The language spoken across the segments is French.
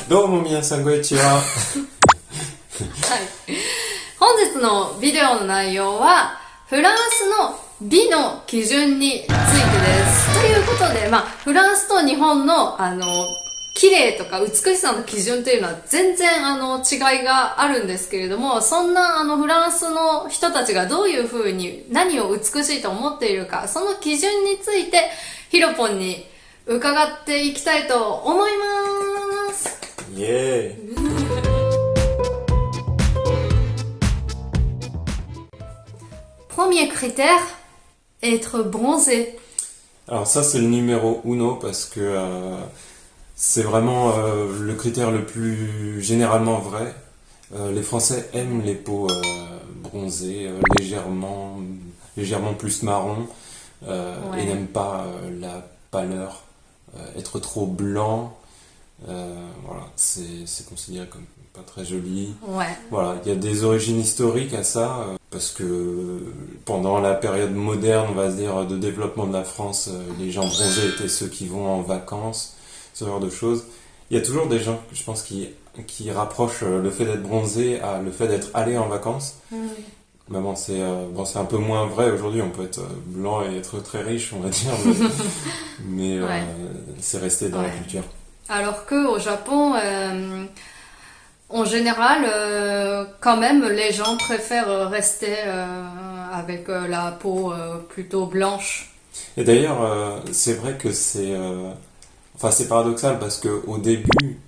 どうも皆さんこんにちは。はい。本日のビデオの内容は、フランスの美の基準についてです。ということで、フランスと日本の、綺麗とか美しさの基準というのは全然違いがあるんですけれども、そんなフランスの人たちがどういう風に何を美しいと思っているか、その基準についてヒロポンに伺っていきたいと思います。イエーイ。Premier critère, être bronzé. Alors ça c'est le numéro uno parce que c'est vraiment le critère le plus généralement vrai. Les Français aiment les peaux bronzées, légèrement plus marron, et n'aiment pas la pâleur, être trop blanc. Voilà, c'est considéré comme pas très joli. Ouais. Voilà, il y a des origines historiques à ça, parce que pendant la période moderne, on va se dire, de développement de la France, les gens bronzés étaient ceux qui vont en vacances, ce genre de choses. Il y a toujours des gens, je pense, qui rapprochent le fait d'être bronzé à le fait d'être allé en vacances. Mais bon, c'est un peu moins vrai aujourd'hui. On peut être blanc et être très riche, on va dire, mais Ouais. C'est resté dans la Ouais. culture. Alors qu'au Japon, en général, quand même, les gens préfèrent rester avec la peau plutôt blanche. Et d'ailleurs, c'est vrai que c'est paradoxal parce que au début,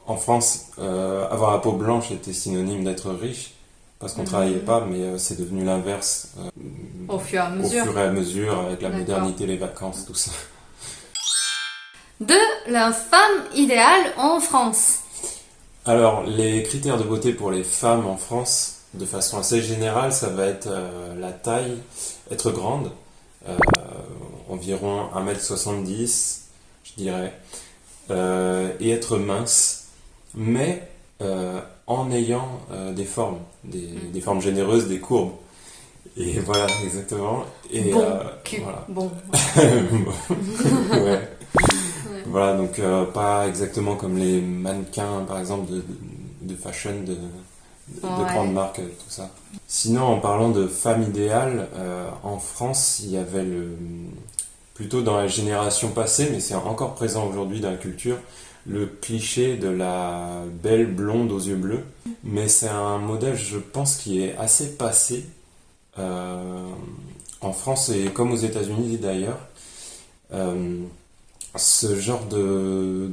en France, avoir la peau blanche était synonyme d'être riche parce qu'on travaillait pas, mais c'est devenu l'inverse Au fur et à au mesure. fur et à mesure avec la D'accord. modernité, les vacances, tout ça. De la femme idéale en France. Alors, les critères de beauté pour les femmes en France, de façon assez générale, ça va être la taille, être grande, environ 1m70, je dirais, et être mince, mais en ayant des formes, des formes généreuses, des courbes. Et voilà, exactement. Et, Bon cul. voilà. Bon. Ouais. Voilà, donc pas exactement comme les mannequins, par exemple, de fashion, de Ouais. grandes marques, tout ça. Sinon, en parlant de femme idéale, en France, il y avait plutôt dans la génération passée, mais c'est encore présent aujourd'hui dans la culture, le cliché de la belle blonde aux yeux bleus. Mais c'est un modèle, je pense, qui est assez passé en France et comme aux États-Unis d'ailleurs. Ce genre de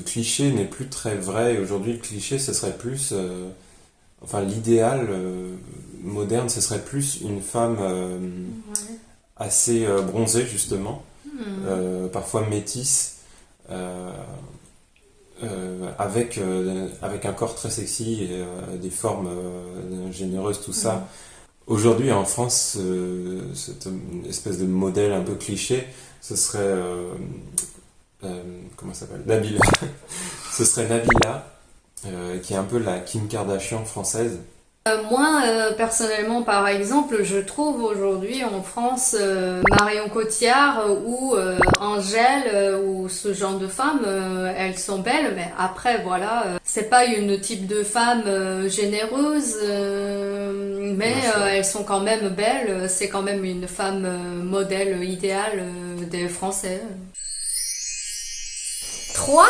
cliché n'est plus très vrai. Aujourd'hui, le cliché, ce serait plus... enfin, l'idéal moderne, ce serait plus une femme Ouais. assez bronzée, justement, parfois métisse, avec un corps très sexy et des formes généreuses, tout ça. Aujourd'hui, en France, cette espèce de modèle un peu cliché, ce serait... comment ça s'appelle? Nabila. Ce serait Nabila, qui est un peu la Kim Kardashian française. Moi, personnellement, par exemple, je trouve aujourd'hui en France Marion Cotillard ou Angèle ou ce genre de femmes, elles sont belles, mais après, voilà, c'est pas une type de femme généreuse, mais elles sont quand même belles, c'est quand même une femme modèle idéale des Français. 3.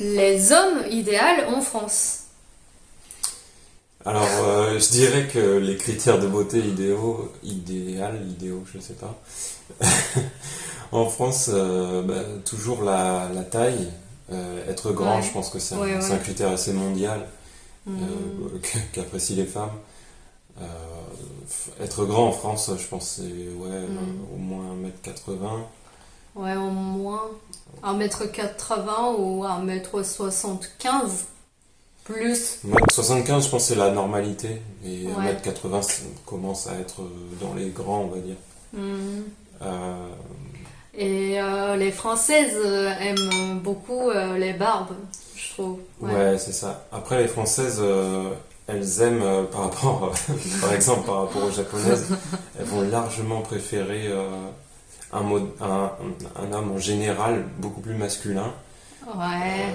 Les hommes idéaux en France. Alors, je dirais que les critères de beauté idéaux, je sais pas. En France, toujours la taille, être grand, Ouais. je pense que c'est Ouais, c'est ouais. un critère assez mondial qu'apprécient les femmes. Être grand en France, je pense que c'est au moins 1m80. Ouais, au moins 1m80 ou 1m75 plus. 1m75, je pense que c'est la normalité. Et Ouais. 1m80, ça commence à être dans les grands, on va dire. Euh, Et les Françaises aiment beaucoup les barbes, je trouve. ouais, c'est ça. Après, les Françaises, elles aiment, par exemple, par rapport aux Japonaises, elles vont largement préférer un homme en général beaucoup plus masculin. Ouais.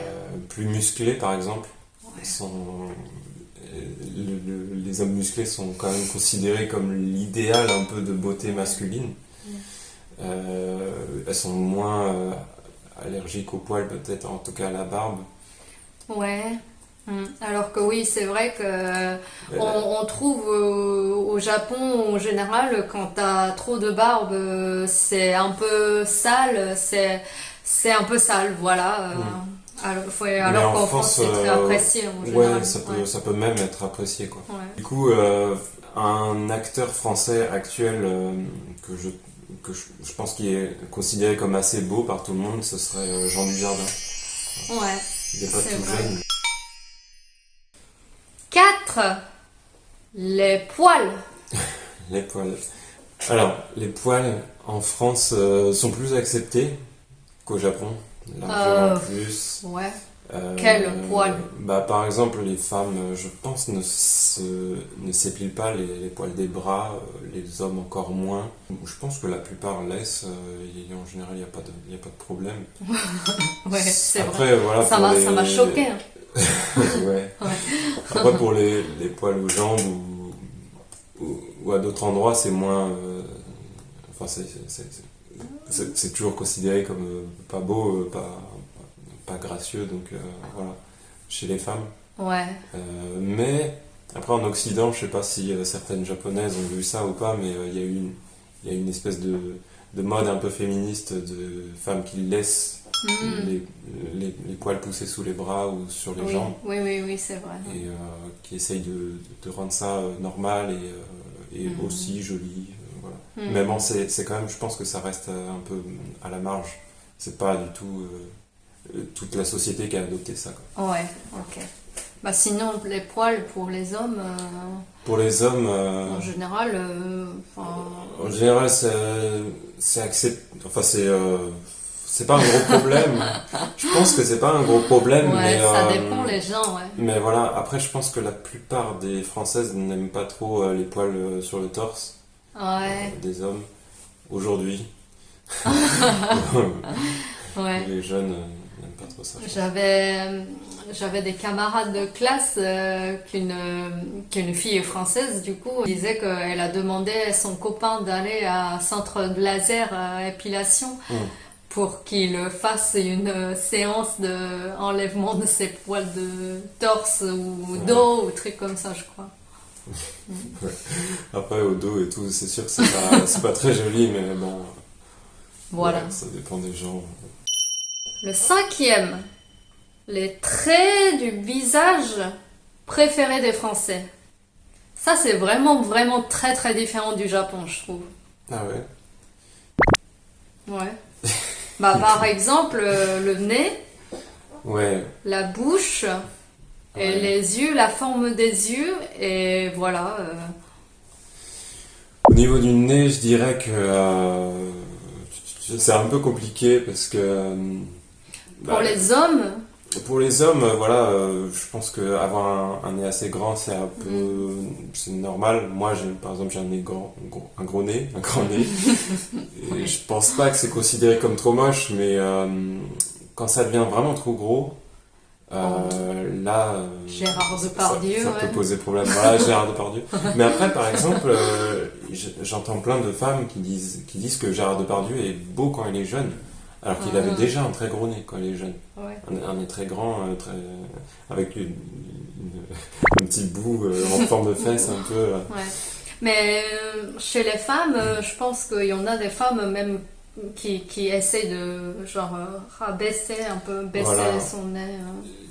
Plus musclés par exemple. Ouais. Les hommes musclés sont quand même considérés comme l'idéal un peu de beauté masculine. Elles sont moins allergiques aux poils peut-être, en tout cas à la barbe. Ouais. Alors que oui, c'est vrai que Euh, on trouve au Japon en général, quand t'as trop de barbe, c'est un peu sale, c'est un peu sale, voilà. hmm. Mais Alors en qu'en France, France, c'est très apprécié en ouais, général. Ouais. ça peut même être apprécié quoi. Ouais. Du coup, un acteur français actuel que je pense qu'il est considéré comme assez beau par tout le monde, ce serait Jean Dujardin. Ouais, Il n'est pas c'est tout vrai. jeune. 4. Les poils. Les poils. Alors, les poils en France sont plus acceptés qu'au Japon, largement Euh, plus. ouais. Euh, Quel poil? Bah, par exemple, les femmes, je pense, ne s'épilent pas les poils des bras, les hommes encore moins. Je pense que la plupart laissent, en général, il y a pas de problème. Ouais, c'est vrai. Après, voilà, Ça pour ça m'a choqué. Hein. Ouais. Ouais. Après, pour les poils aux jambes ou à d'autres endroits, c'est moins. Enfin, c'est toujours considéré comme pas beau, pas gracieux, donc voilà, chez les femmes. Ouais. Mais après en Occident, je sais pas si certaines japonaises ont vu ça ou pas, mais il y a une espèce de mode un peu féministe de femmes qui laissent Hmm. les poils pousser sous les bras ou sur les Oui, jambes oui, oui, oui, c'est vrai. et qui essayent de rendre ça normal et Mhm. aussi joli. Voilà. Mhm. Mais bon, c'est quand même, je pense que ça reste un peu à la marge. C'est pas du tout toute la société qui a adopté ça, quoi. Ouais, ok. Bah sinon, les poils pour les hommes, Pour les hommes, en général, en général, c'est accepté. Enfin, c'est pas un gros problème. Je pense que c'est pas un gros problème, ouais, ça dépend les gens, ouais. mais voilà. Après, je pense que la plupart des Françaises n'aiment pas trop les poils sur le torse Ouais, des hommes aujourd'hui. ouais. Les jeunes n'aiment pas trop ça. Je pense. J'avais des camarades de classe qu'une fille française, du coup, disait qu'elle a demandé à son copain d'aller à un centre de laser épilation pour qu'il fasse une séance de enlèvement de ses poils de torse ou dos ou trucs comme ça, je crois. Ouais. Après, au dos et tout, c'est sûr que c'est pas très joli, mais bon, Voilà. ouais, ça dépend des gens. Le 5e, les traits du visage préférés des Français. Ça, c'est vraiment, vraiment très, très différent du Japon, je trouve. Ah ouais? Ouais. Bah, par exemple, le nez, Ouais. la bouche, et Ouais. les yeux, la forme des yeux, et voilà. Au niveau du nez, je dirais que c'est un peu compliqué parce que Pour bah, les hommes, pour les hommes, voilà, je pense que avoir un nez assez grand, c'est un peu, c'est normal. Moi, par exemple, j'ai un nez grand, un gros nez, un grand nez, et je pense pas que c'est considéré comme trop moche, mais quand ça devient vraiment trop gros, là, Gérard Depardieu, ça peut ouais. poser problème. Voilà, Gérard Depardieu. Mais après, par exemple, j'entends plein de femmes qui disent que Gérard Depardieu est beau quand il est jeune, alors qu'il avait déjà un très gros nez quand il est jeune. Ouais. Un nez très grand, avec un petit bout en forme de fesse un peu. Ouais. Mais chez les femmes, je pense qu'il y en a des femmes même qui essayent de genre rabaisser un peu, baisser Voilà. son nez.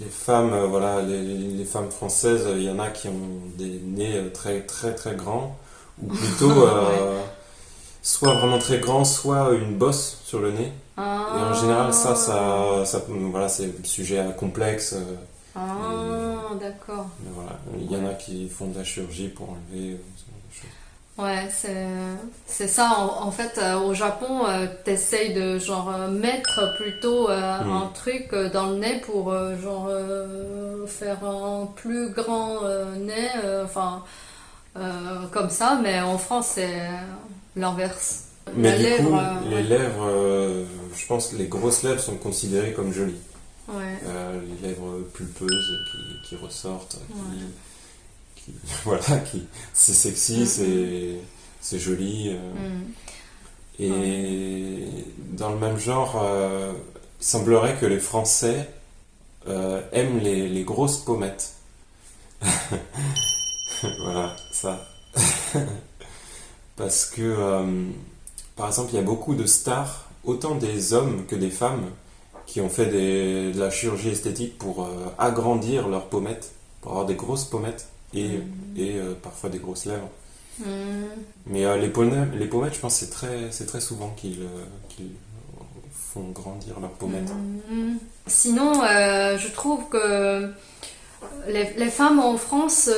Les femmes, voilà, les femmes françaises, il y en a qui ont des nez très très très grands, ou plutôt Ouais. soit vraiment très grands, soit une bosse sur le nez. Et en général, voilà, c'est sujet à complexe. Ah, d'accord. Mais voilà, il y en a qui font de la chirurgie pour enlever ce genre de choses. Ouais, c'est ça. En fait, au Japon, t'essayes de genre mettre plutôt un truc dans le nez pour genre faire un plus grand nez, enfin comme ça. Mais en France, c'est l'inverse. Mais La du lèvre, coup, les ouais. lèvres, je pense que les grosses lèvres sont considérées comme jolies. Ouais. Les lèvres pulpeuses qui ressortent, qui voilà, c'est sexy, c'est joli. Et dans le même genre, il semblerait que les Français aiment les grosses pommettes. Voilà, ça. Parce que, par exemple, il y a beaucoup de stars, autant des hommes que des femmes, qui ont fait de la chirurgie esthétique pour agrandir leurs pommettes, pour avoir des grosses pommettes et parfois des grosses lèvres. Mais les pommettes, je pense que c'est très souvent qu'ils font grandir leurs pommettes. Sinon, je trouve que les femmes en France,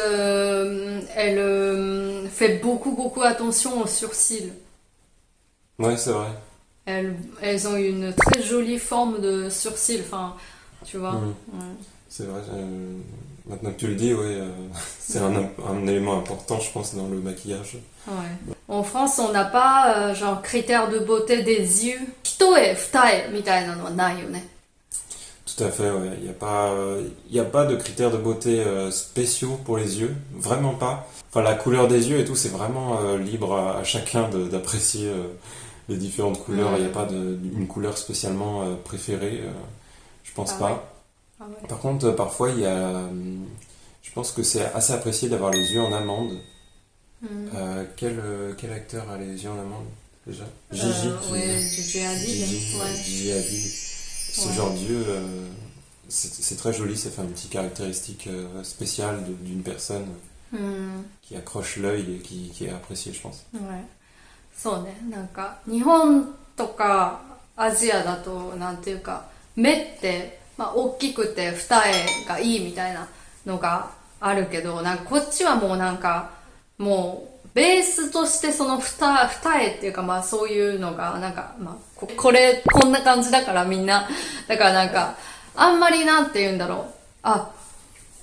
elles font beaucoup attention aux sourcils. Ouais, c'est vrai. Elles ont une très jolie forme de sourcils, enfin, tu vois. C'est vrai. Maintenant que tu le dis, ouais, c'est un élément important, je pense, dans le maquillage. Ouais. En France, on n'a pas genre critère de beauté des yeux. Hitoe, futae, みたいなのはないよね. Tout à fait, ouais. Il y a pas de critères de beauté spéciaux pour les yeux, vraiment pas. Enfin, la couleur des yeux et tout, c'est vraiment libre à chacun d'apprécier les différentes couleurs. Il n'y a pas une couleur spécialement préférée, je pense pas. Ouais. Ah ouais. Par contre, parfois, je pense que c'est assez apprécié d'avoir les yeux en amande. Quel acteur a les yeux en amande déjà? Gigi. Ouais, Gigi Hadid. Gigi Hadid. Ce genre d'yeux, c'est très joli, ça fait une petite caractéristique spéciale d'une personne qui accroche l'œil et qui est appréciée, je pense. Ouais. そうね、なんか日本とかアジアだとなんていうか目って、まあ、大きくて二重がいいみたいなのがあるけど、なんかこっちはもうなんかもうベースとしてその二重っていうか、まあそういうのがなんか、まあこんな感じだからみんな、だからなんかあんまりなんて言うんだろう、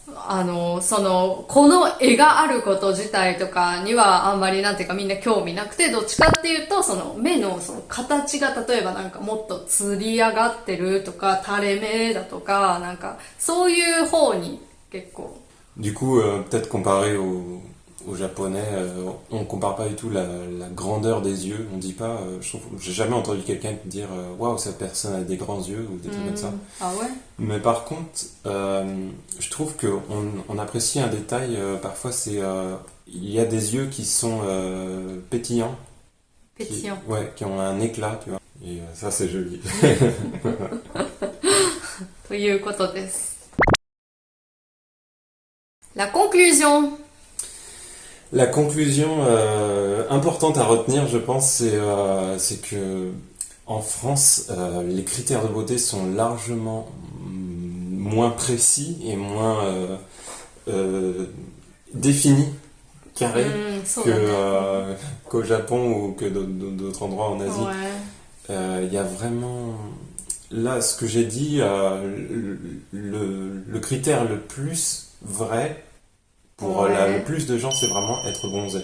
この絵があること自体とかにはあんまりなんていうかみんな興味なくて、どっちかっていうとその目のその形が例えばなんかもっとつり上がってるとか垂れ目だとかなんかそういう方に結構。Du coup, peut-être comparé aux Japonais, on compare pas du tout la grandeur des yeux. On dit pas, j'ai jamais entendu quelqu'un dire waouh, cette personne a des grands yeux ou des trucs comme ça. Ah ouais? Mais par contre, je trouve que on apprécie un détail. Parfois, c'est il y a des yeux qui sont pétillants. Pétillants. Qui ont un éclat, tu vois. Et ça, c'est joli. ということです。La conclusion. La conclusion importante à retenir, je pense, c'est que en France, les critères de beauté sont largement moins précis et moins définis, carrés, qu'au Japon ou que d'autres endroits en Asie. Il y a vraiment... Là, ce que j'ai dit, le critère le plus vrai pour le plus de gens, c'est vraiment être bronzé.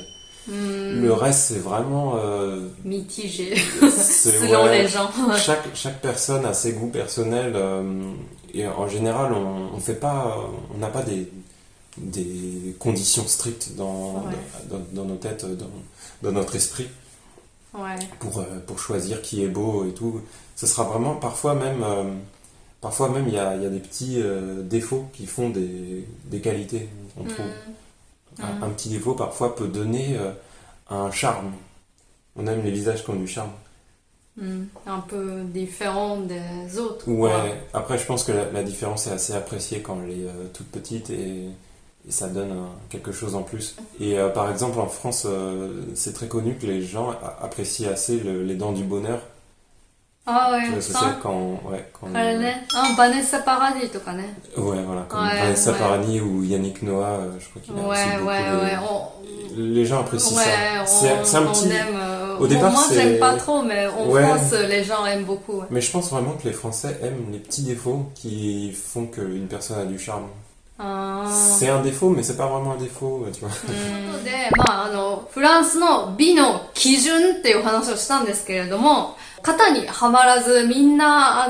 Le reste, c'est vraiment... mitigé, selon les gens. Chaque personne a ses goûts personnels. Et en général, on n'a pas des conditions strictes dans nos têtes, dans notre esprit. Pour choisir qui est beau et tout. Ce sera vraiment... Parfois même, il y a des petits défauts qui font des qualités, on trouve. Un petit défaut, parfois, peut donner un charme. On aime les visages qui ont du charme. Un peu différent des autres. Ouais, après, je pense que la différence est assez appréciée quand elle est toute petite et ça donne quelque chose en plus. Et par exemple, en France, c'est très connu que les gens apprécient assez les dents du bonheur. Ah ouais, tu vois, c'est quand Vanessa Paradis とかね。 Ouais, voilà, comme Vanessa Paradis ou Yannick Noah, je crois qu'il a aussi beaucoup les gens apprécient ça. C'est un petit... Au départ, moi, j'aime pas trop, mais en France, les gens aiment beaucoup. Mais je pense vraiment que les Français aiment les petits défauts qui font qu'une personne a du charme. C'est un défaut, mais c'est pas vraiment un défaut, tu vois. で、フランスの美の基準っていう話をしたんですけれども、型にはまらずみんな、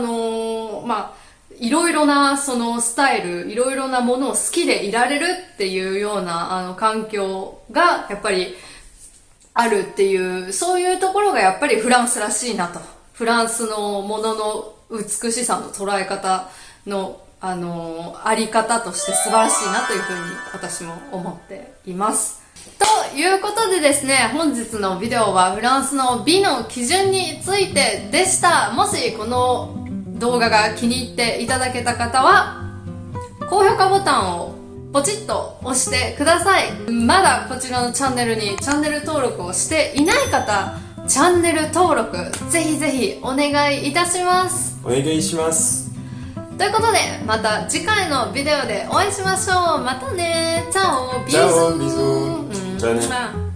いろいろなそのスタイル、いろいろなものを好きでいられるっていうような環境がやっぱりあるっていう、そういうところがやっぱりフランスらしいなと。フランスのものの美しさの捉え方のあり方として素晴らしいなというふうに私も思っています。ということでですね、本日のビデオはフランスの美の基準についてでした。もしこの動画が気に入っていただけた方は、高評価ボタンをポチッと押してください。まだこちらのチャンネルにチャンネル登録をしていない方、チャンネル登録ぜひぜひお願いいたします。お願いします。ということで、また次回のビデオでお会いしましょう。またね。チャオビズチャオビズ。じゃあね。